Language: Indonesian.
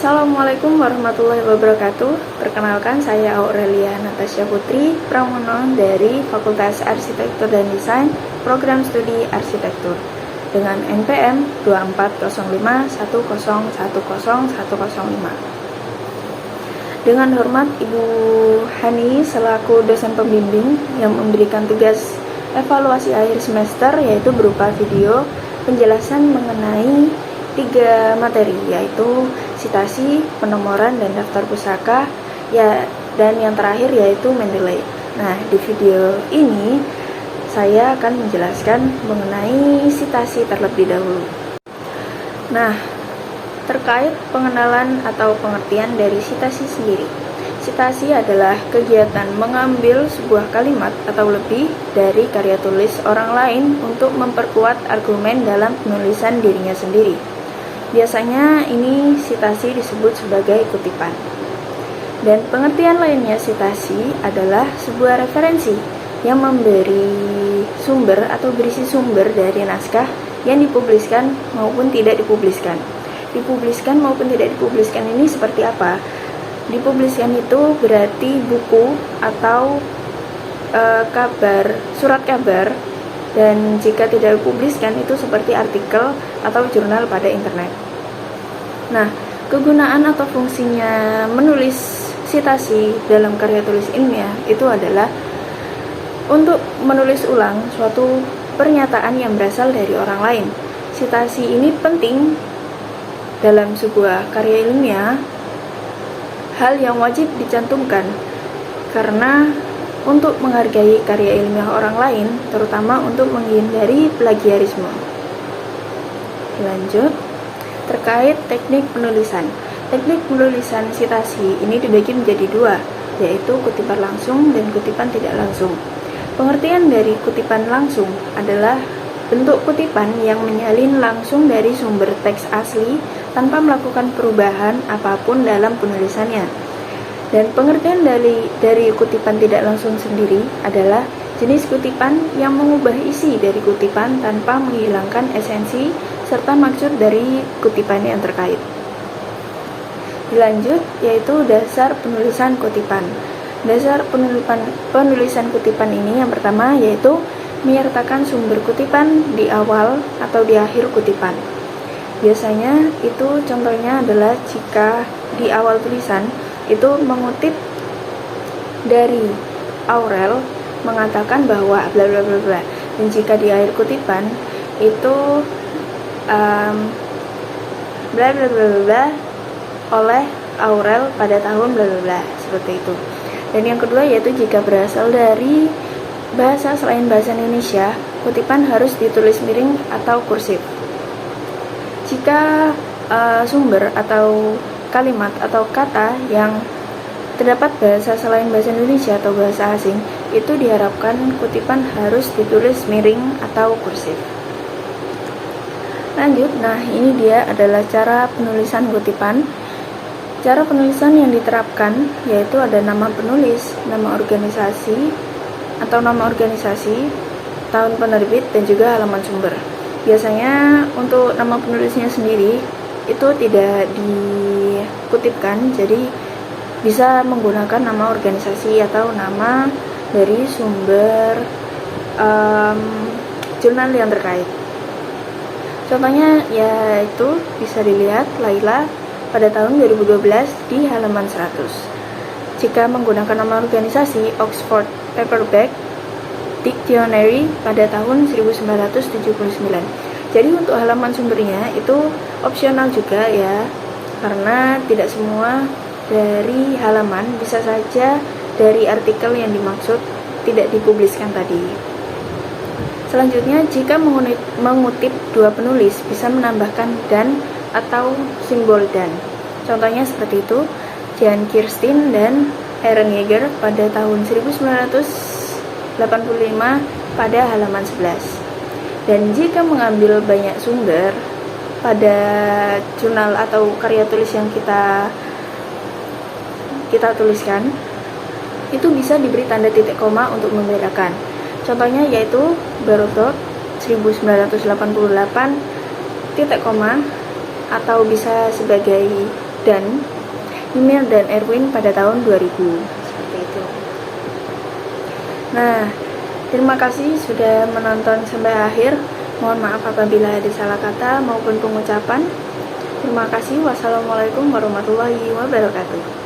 Assalamualaikum warahmatullahi wabarakatuh. Perkenalkan, saya Aurelia Natasha Putri Pramono dari Fakultas Arsitektur dan Desain, Program Studi Arsitektur, dengan NPM 240510101005. Dengan hormat Ibu Hani selaku dosen pembimbing yang memberikan tugas evaluasi akhir semester, yaitu berupa video penjelasan mengenai 3 materi, yaitu sitasi, penomoran, dan daftar pusaka, dan yang terakhir yaitu Mendeley. Nah, di video ini saya akan menjelaskan mengenai sitasi terlebih dahulu. Nah, terkait pengenalan atau pengertian dari sitasi sendiri. Sitasi adalah kegiatan mengambil sebuah kalimat atau lebih dari karya tulis orang lain untuk memperkuat argumen dalam penulisan dirinya sendiri. Biasanya ini sitasi disebut sebagai kutipan. Dan pengertian lainnya sitasi adalah sebuah referensi yang memberi sumber atau berisi sumber dari naskah yang dipubliskan maupun tidak dipubliskan. Dipubliskan maupun tidak dipubliskan ini seperti apa? Dipubliskan itu berarti buku atau surat kabar, dan jika tidak dipubliskan itu seperti artikel atau jurnal pada internet. Nah, kegunaan atau fungsinya menulis sitasi dalam karya tulis ilmiah itu adalah untuk menulis ulang suatu pernyataan yang berasal dari orang lain. Sitasi ini penting dalam sebuah karya ilmiah, hal yang wajib dicantumkan karena untuk menghargai karya ilmiah orang lain, terutama untuk menghindari plagiarisme. Lanjut, terkait teknik penulisan. Teknik penulisan sitasi ini dibagi menjadi 2, yaitu kutipan langsung dan kutipan tidak langsung. Pengertian dari kutipan langsung adalah bentuk kutipan yang menyalin langsung dari sumber teks asli tanpa melakukan perubahan apapun dalam penulisannya. Dan pengertian dari kutipan tidak langsung sendiri adalah jenis kutipan yang mengubah isi dari kutipan tanpa menghilangkan esensi serta maksud dari kutipan yang terkait. Dilanjut, yaitu dasar penulisan kutipan. Dasar penulisan kutipan ini yang pertama yaitu menyertakan sumber kutipan di awal atau di akhir kutipan. Biasanya itu contohnya adalah jika di awal tulisan itu mengutip dari Aurel mengatakan bahwa bla bla bla bla, dan jika di akhir kutipan itu bla bla bla bla oleh Aurel pada tahun bla bla bla, seperti itu. Dan yang kedua yaitu jika berasal dari bahasa selain bahasa Indonesia, kutipan harus ditulis miring atau kursif. Jika sumber atau kalimat atau kata yang terdapat bahasa selain bahasa Indonesia atau bahasa asing, itu diharapkan kutipan harus ditulis miring atau kursif. Lanjut, nah ini dia adalah cara penulisan kutipan. Cara penulisan yang diterapkan yaitu ada nama penulis, nama organisasi atau nama organisasi, tahun penerbit, dan juga halaman sumber. Biasanya untuk nama penulisnya sendiri itu tidak dikutipkan, jadi bisa menggunakan nama organisasi atau nama dari sumber jurnal yang terkait. Contohnya yaitu bisa dilihat Laila pada tahun 2012 di halaman 100. Jika menggunakan nama organisasi, Oxford Paperback Dictionary pada tahun 1979. Jadi untuk halaman sumbernya itu opsional juga ya, karena tidak semua dari halaman bisa saja dari artikel yang dimaksud tidak dipubliskan tadi. Selanjutnya, jika mengutip 2 penulis bisa menambahkan dan atau simbol dan. Contohnya seperti itu, Jan Kirsten dan Aaron Yeager pada tahun 1985 pada halaman 11. Dan jika mengambil banyak sumber pada jurnal atau karya tulis yang kita tuliskan, itu bisa diberi tanda titik koma untuk membedakan. Contohnya yaitu Barotot 1988 titik koma, atau bisa sebagai dan Mimir dan Erwin pada tahun 2000. Seperti itu. Nah, terima kasih sudah menonton sampai akhir. Mohon maaf apabila ada salah kata maupun pengucapan. Terima kasih. Wassalamualaikum warahmatullahi wabarakatuh.